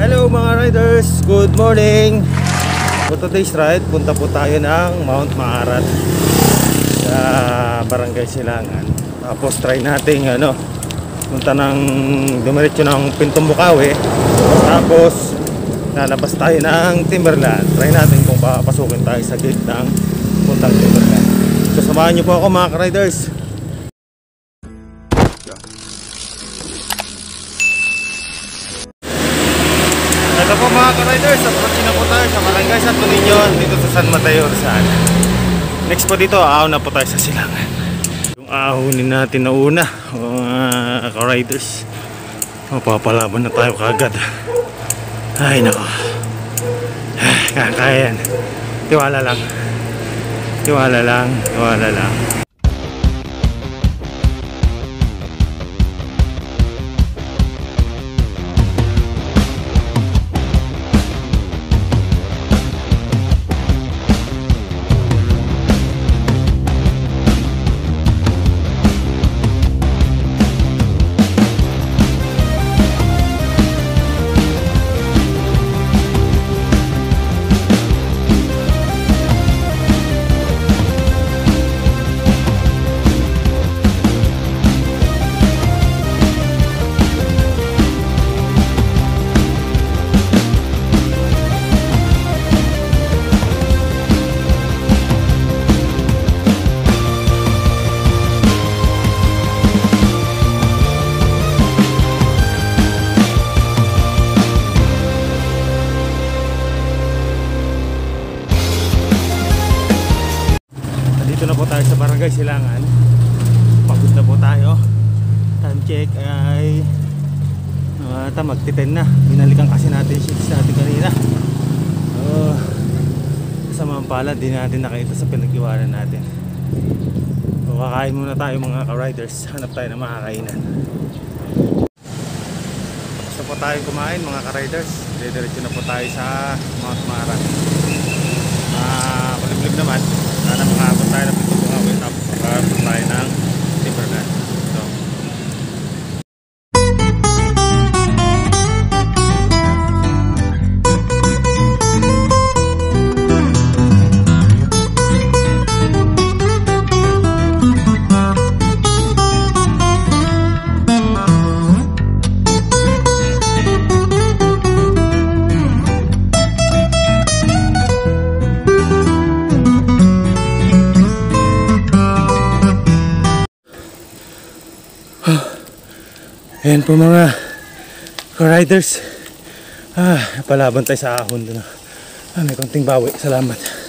Hello mga riders, good morning. For today's ride, punta po tayo ng Mount Maarat sa Barangay Silangan. Tapos try natin punta ng dumiretso ng Pintong Bukawi. Tapos lalabas tayo ng Timberland. Try natin kung papasukin tayo sa gate ng puntang Timberland. So samahan nyo po ako mga riders. Ito po mga ka-riders, approaching na po tayo sa Barangay Santo Niño dito sa San Mateo, Rizal. Next po dito, ahon na po tayo sa Silangan. Yung ahonin natin na una, mga ka-riders, mapapalaban na tayo kagad. Ay nako, kaya yan. Tiwala lang. Tiwala lang, tiwala lang. Dito na po tayo sa Barangay Silangan. Pagod na po tayo. Time check ay magti-10 na. Binalikan kasi natin shifts natin kanina. Kasama ang pala, di natin nakita sa pinag-iwanan natin. So, kakain muna tayo mga ka-riders. Hanap tayo ng makakainan. Basta po tayo kumain mga ka-riders. Diretso na po tayo sa Mount Maarat. Malimlim naman. Sana makakabot tayo ng Pintong Bukawi. Tapos makakabot tayo ng Timberland. So ayan po mga ka-riders. Napalaban tayo sa ahon doon. May konting bawi. Salamat.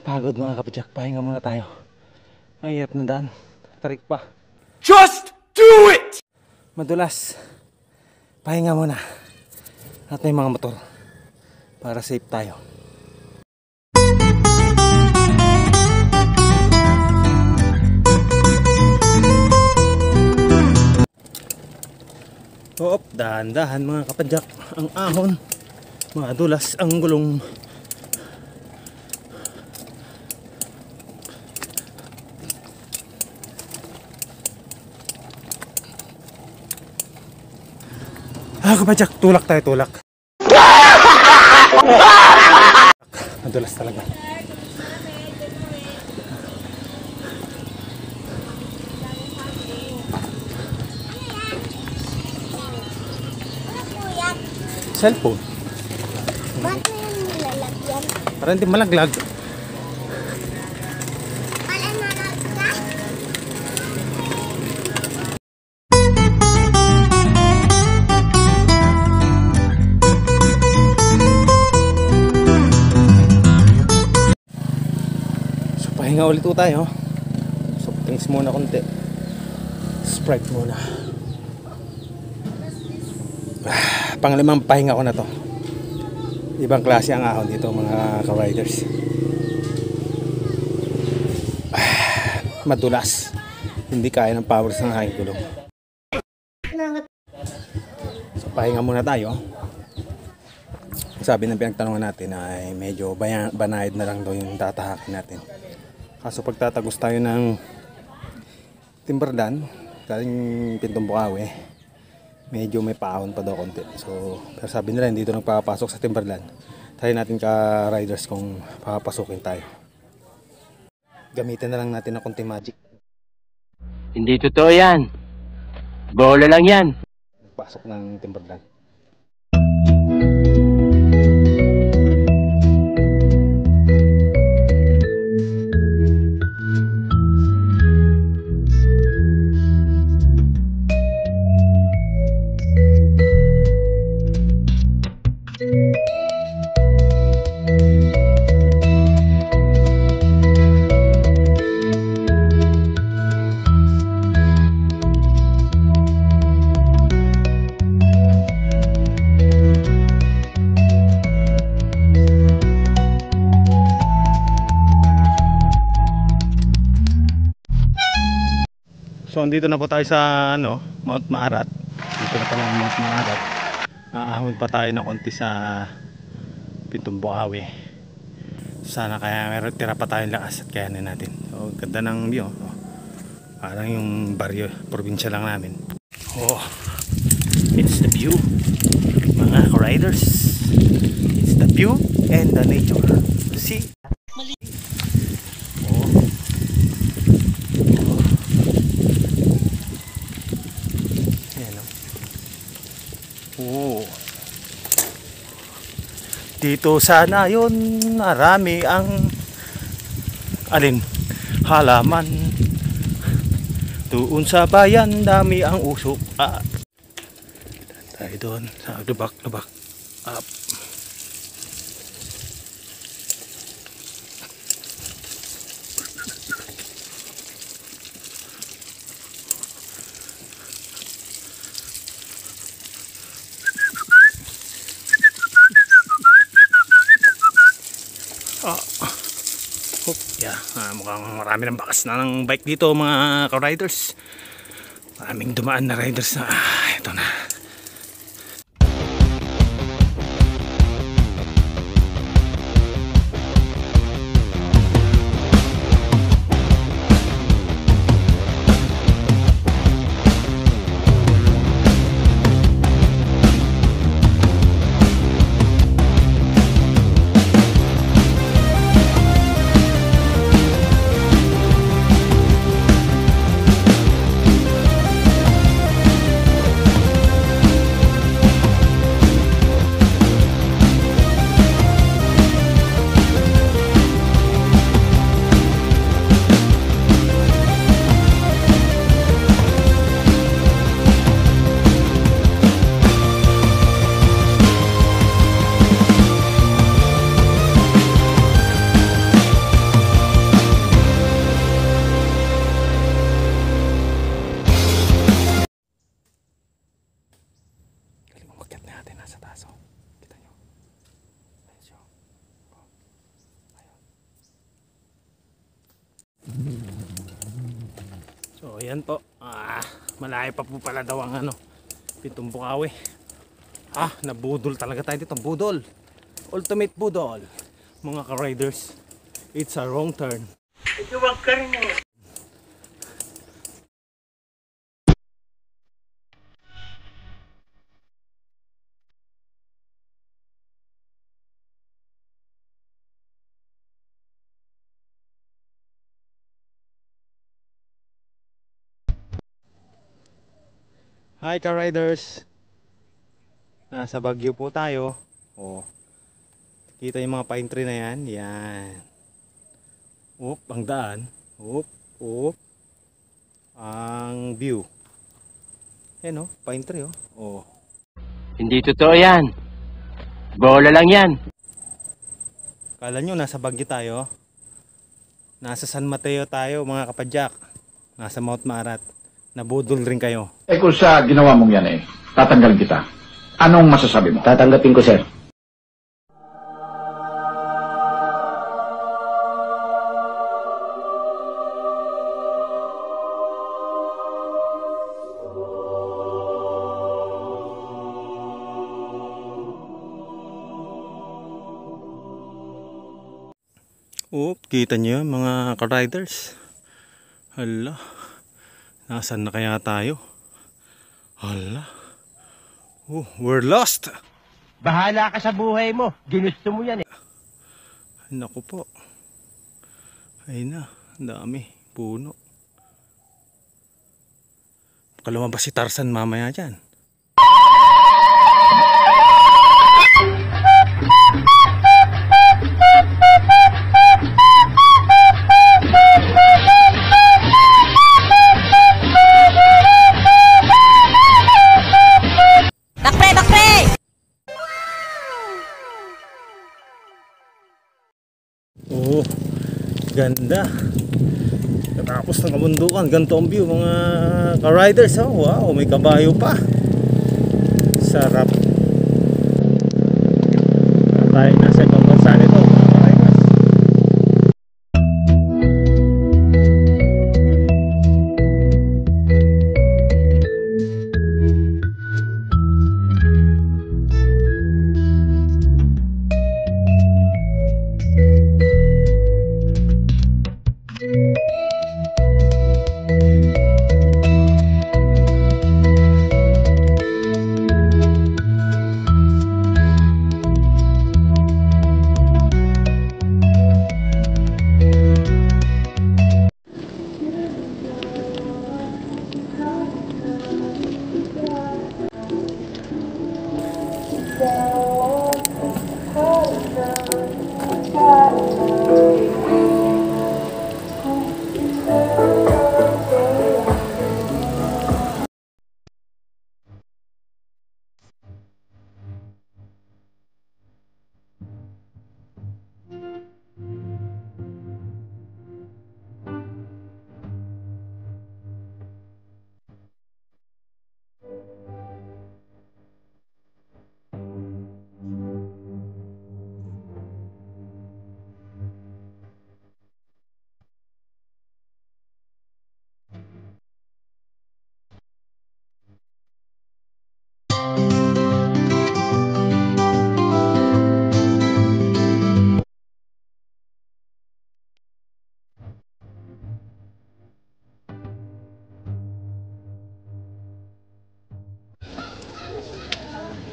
Pagod mga kapadyak, pahinga muna tayo. Ay, hirap na daan. Tarik pa. Just do it! Madulas. Pahinga muna. At may mga motor. Para safe tayo. Dahan-dahan mga kapadyak. Ang ahon. Madulas ang gulong. Kapadyak, tulak tayo, tulak. Madulas talaga. Cellphone. Bakit mo yung nilalagyan? Para hindi malaglag. Pahinga ulit po tayo. Soft drinks muna konti. Sprite muna. Panglimang pahinga ko na to. Ibang klase ang ahon dito mga ka-riders. madulas. Hindi kaya ng powers ng aking gulong. So pahinga muna tayo. Sabi ng pinagtanungan natin ay medyo banayad na lang daw yung tatahakin natin. Kaso pagtatagos tayo ng Timberland galing Pintong Bukawi, medyo may paahon pa daw konti. So pero sabi nila hindi ito nagpapasok sa Timberland. Try natin ka riders kung papasukin tayo. Gamitin na lang natin ng konting magic. Hindi totoo yan. Bola lang yan. Pasok ng Timberland. So andito na po tayo sa Mount Maarat. Dito na pala ang Mount Maarat. Aahon pa tayo na konti sa Pintong Bukawi. Sana kaya meron tira pa tayong lakas at kayanin natin. So ganda ng view. Parang yung baryo, probinsya lang namin. Oh, it's the view, mga riders. It's the view and the nature. See? Dito sana yun marami ang halaman. Doon sa bayan dami ang usok. Tayo doon sa lubak up. Mukhang marami ng bakas na ng bike dito mga ka-riders. Maraming dumaan na riders na. Ito na. So ayan po, malayo pa po pala daw ang Pintong Bukawi. Nabudol talaga tayo dito, budol. Ultimate budol. Mga ka-riders, it's a wrong turn. Ito wag ka rin mo. Hi ka-riders. Nasa Baguio po tayo. Kita yung mga pine tree na yan. Yan. Ang daan. Ang view. Yan pine tree Hindi totoo yan. Bola lang yan. Kala nyo nasa Baguio tayo. Nasa San Mateo tayo mga kapadyak. Nasa Mount Maarat. Nabudol rin kayo. Kung sa ginawa mong yan tatanggalin kita. Anong masasabi mo? Tatanggapin ko, sir. Oh, kita nyo yun mga ka-riders. Hala, nasaan na kaya tayo? Hala, oh, we're lost. Bahala ka sa buhay mo. Ginusto mo yan eh. Naku po. Ayun na, ang dami, puno. Baka lumabas si Tarzan mamaya dyan. Oh, ganda. Tapos ng kabundukan, ganito ang view mga ka-riders. Oh, wow, may kabayo pa. Sarap. Tayo nasa ibang bansa nito mga ka-riders.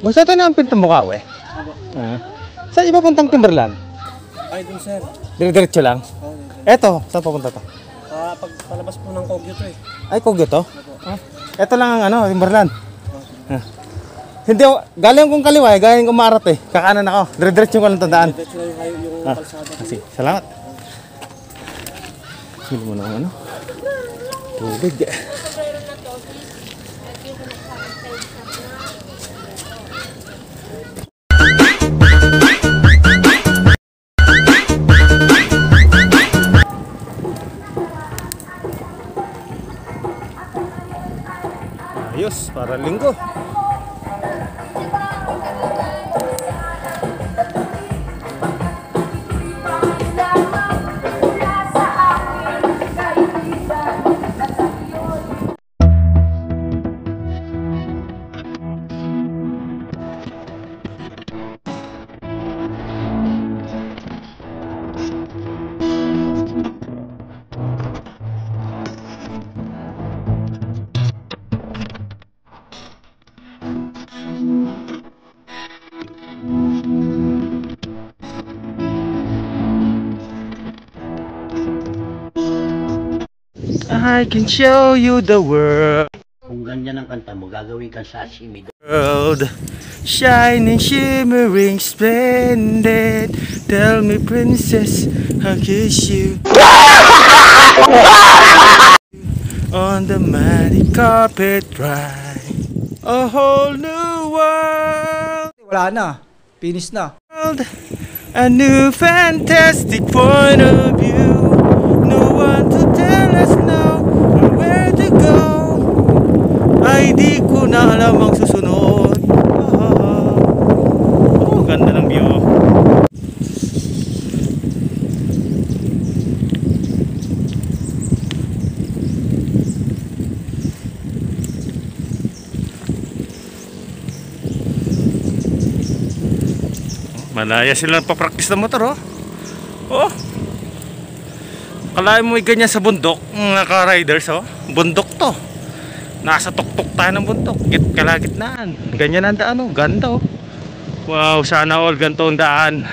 Basta ito na ang pintang mukha, we. Saan iba puntang Timberland? Ay, dun sir. Dire-diretso lang? Eto, saan papunta to? Pag palabas po ng Kogyo to eh. Ay, Kogyo to? Eto lang ang ano, Timberland. Hindi, galing kong kaliwa eh, galing kong maarat eh. Kakanan ako, dire-diretso ko lang tandaan. Diretso na yung kalsada. Kasi, salamat. Sino mo na ano? Tubig. Ayos, para linggo. I can show you the world. Kung ganyan ang kanta mo, gagawin kang sashimi. World, shining, shimmering, splendid. Tell me, princess, I'll kiss you on the mighty carpet ride. A whole new world. Wala na. Finish na. A new fantastic point of view. No one to tell us now where to go. Ay di ko na alam ang susunod. Oh, ganda ng view. Malaya sila pa-practice ng motor, oh. Oh. Kalahin mo ganyan sa bundok, mga ka-riders, oh. Bundok to. Nasa tuktok tayo ng bundok. Kalagitnaan. Ganyan ang daan, oh. Ganda, oh. Wow, sana all ganito ang daan.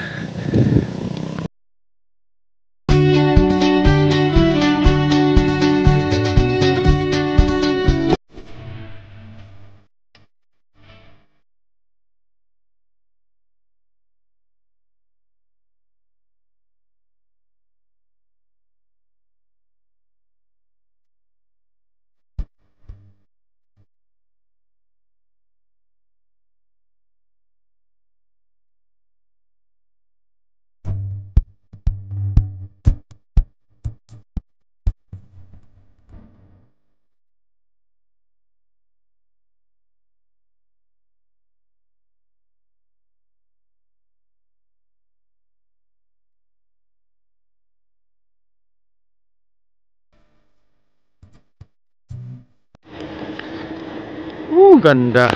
Ganda.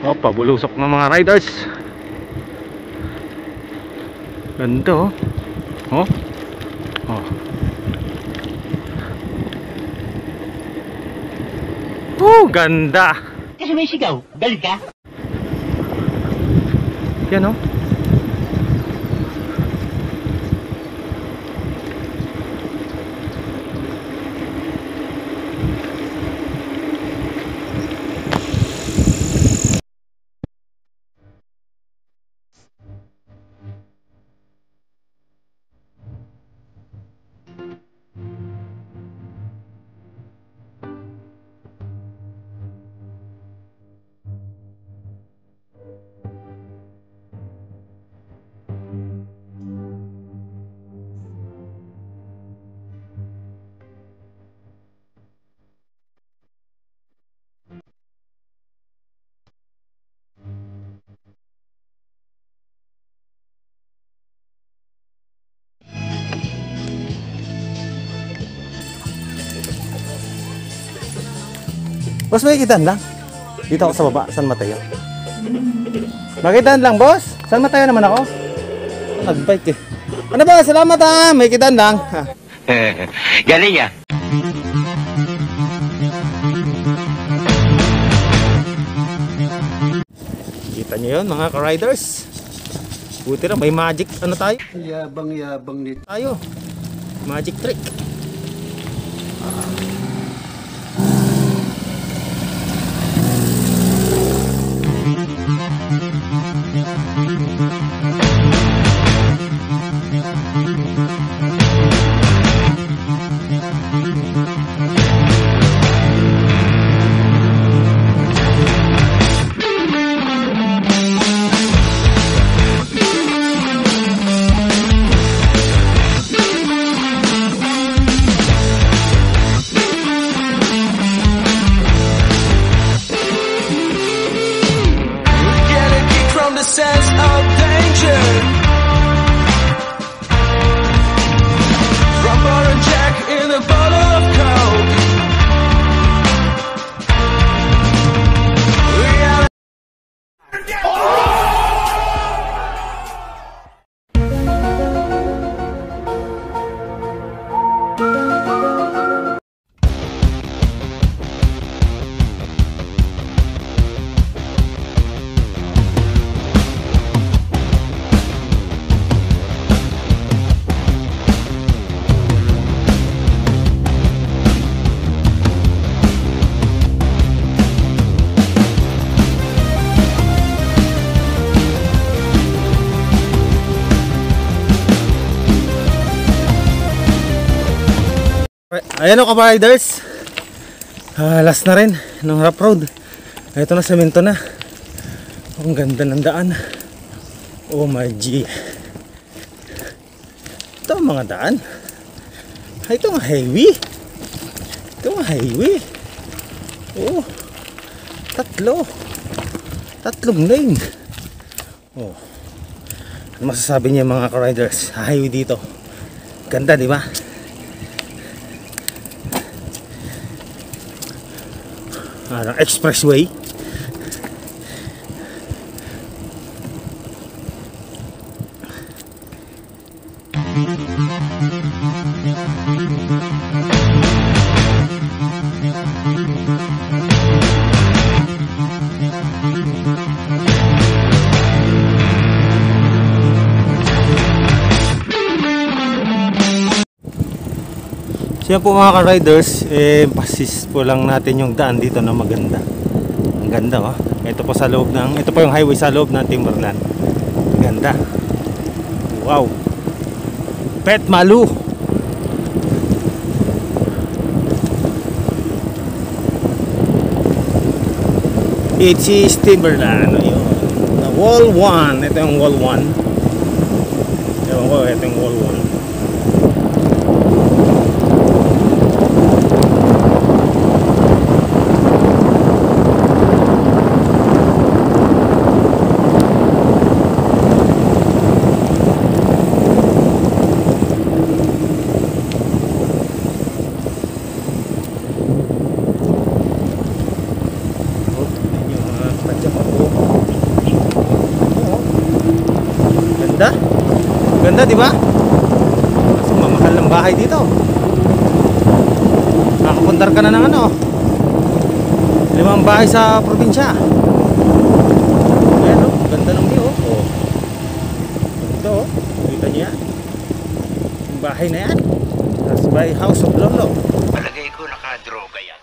Oh, pabulusok ng mga riders. Ganda, oh. Oh. Oh, ganda. Kasi may sigaw, galit ka? Yan, oh. Boss, may kitaan lang. Dito ako sa baba, San Mateo. Makitaan lang, boss. San Mateo naman ako. Nagbike eh. Ano ba? Salamat ha. May kitaan lang. Galing ya. Kita nyo yun, mga ka-riders. Buti na, may magic. Ano tayo? Yabang-yabang nito. Tayo. Magic trick. sense of danger from Baron Jack in a bottle of coke. Ayan o ka-riders, last na rin ng rough road. Ito na, semento na. Ang ganda ng daan. Oh my G. Ito ang mga daan. Ito ang highway. Ito ang highway. Oh, tatlong lane. Oh, ano masasabi niya mga ka-riders? Highway dito, ganda di ba? Expressway. So yan po mga ka-riders, pasis po lang natin yung daan dito na maganda. Ang ganda oh. Ito po sa loob ng, ito po yung highway sa loob ng Timberland. Ganda. Wow. Pet Malu. It is Timberland. Ayun. The wall 1. Ito yung wall 1. Ewan ko, ito yung wall 1. Ganda. Ganda, di ba? Mas mamahal ng bahay dito. Nakapundar ka na ng ano, 5 bahay sa probinsya. Ayan, oh. Ganda ng view, oh. Ito, oh. Kita niyo yan. Yung bahay na yan. That's by House of Lolo. Palagay ko nakadroga yan.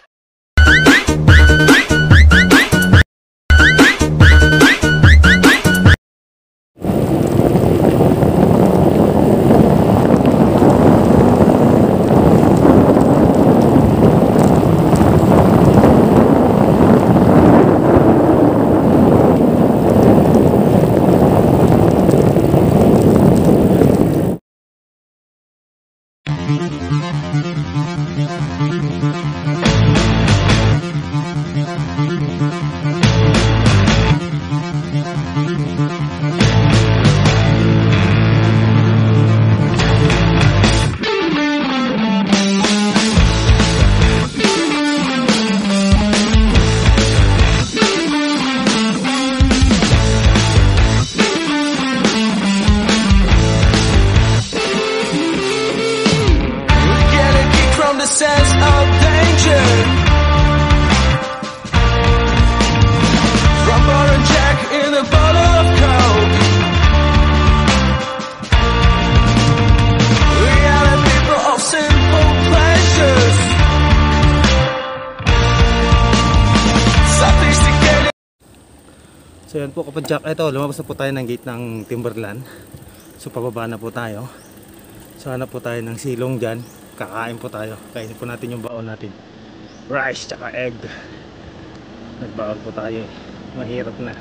Sense of danger Rumble and Jack in a bottle of coke We are the people of simple pleasures Sophisticated. So yan po kapadyak. Ito, lumabas na po tayo ng gate ng Timberland. So pababa na po tayo. So hanap po tayo ng silong dyan. Kakain po tayo. Kainin po natin yung baon natin. Rice tsaka egg. Nagbaon po tayo eh. Mahirap na.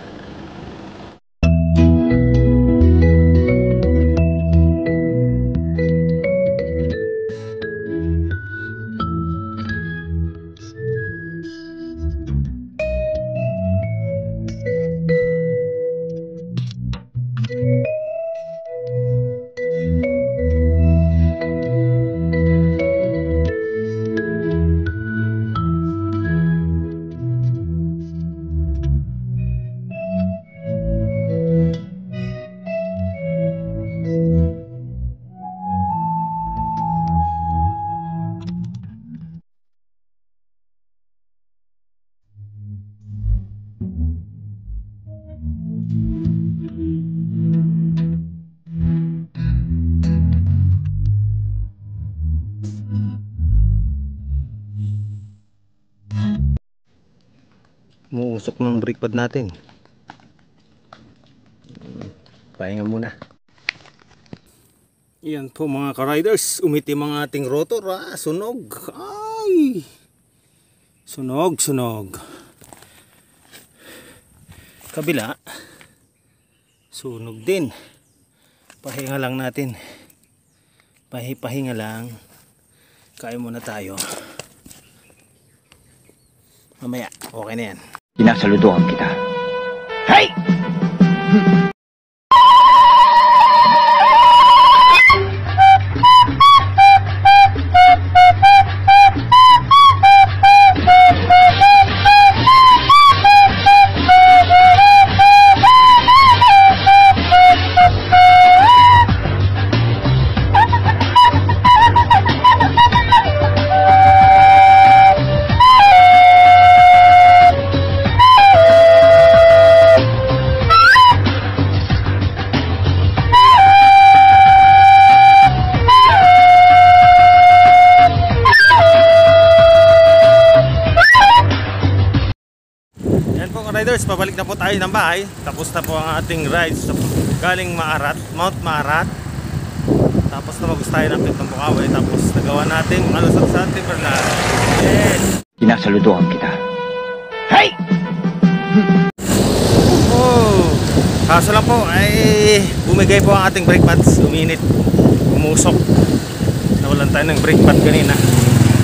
Umuusok ng brake pad natin. Pahinga muna. Yan po mga ka-riders, umitim ang ating rotor. Sunog. Ay! Sunog, sunog. Kabila. Sunog din. Pahinga lang natin. Pahinga lang. Kain muna tayo. Mamaya, okay na yan. Sinasaludohan kita. Hey! riders, pabalik na po tayo ng bahay. Tapos na po ang ating rides galing Maarat, Mount Maarat. Tapos na mag-gusto tayo ng Pitong Bukawi. Tapos nagawa natin malusot sa Timberland. Yes! Sinasaludohan kita. Hey! Oh! Kaso lang po ay bumigay po ang ating brake pads. Uminit, umusok. Nawalan tayo ng brake pad kanina.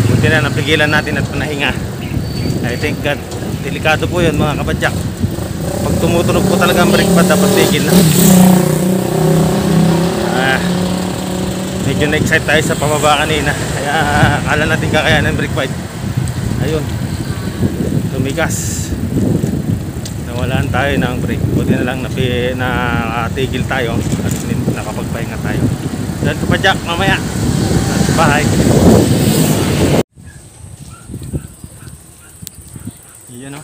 Buti na napigilan natin at panahinga. I think that delikado po yun mga kapadyak. Pag tumutunog po talaga ang brake pad, dapat tigil na. Medyo na-excite tayo sa pababa kanina. Kaya akala natin kakayanan ng brake pad. Ayun, tumigas. Nawalan tayo ng brake. Buti na lang natigil tayo at nakapagpahinga tayo. Dahil kapadyak mamaya sa bahay. Yan o.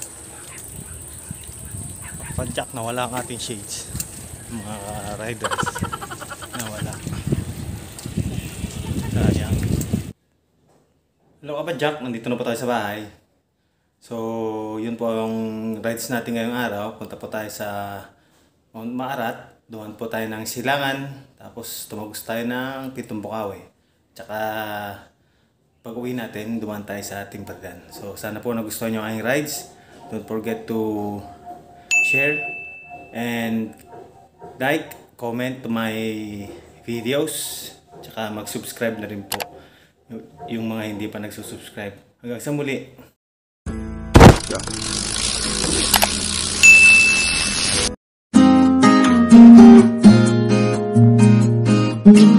Kapadyak, nawala ang ating shades. Mga riders, nawala. Sayang. Hello kapadyak, nandito na po tayo sa bahay. So, yun po ang rides natin ngayong araw. Punta po tayo sa Mount Maarat. Doon po tayo ng Silangan. Tapos tumagos tayo ng Pitong Bukawi. Tsaka pag uwi natin, dumaan tayo sa Timberland. So, sana po nagustuhan nyo ang aking rides. Don't forget to share and like, comment to my videos. Tsaka mag-subscribe na rin po yung mga hindi pa nagsusubscribe. Hanggang sa muli.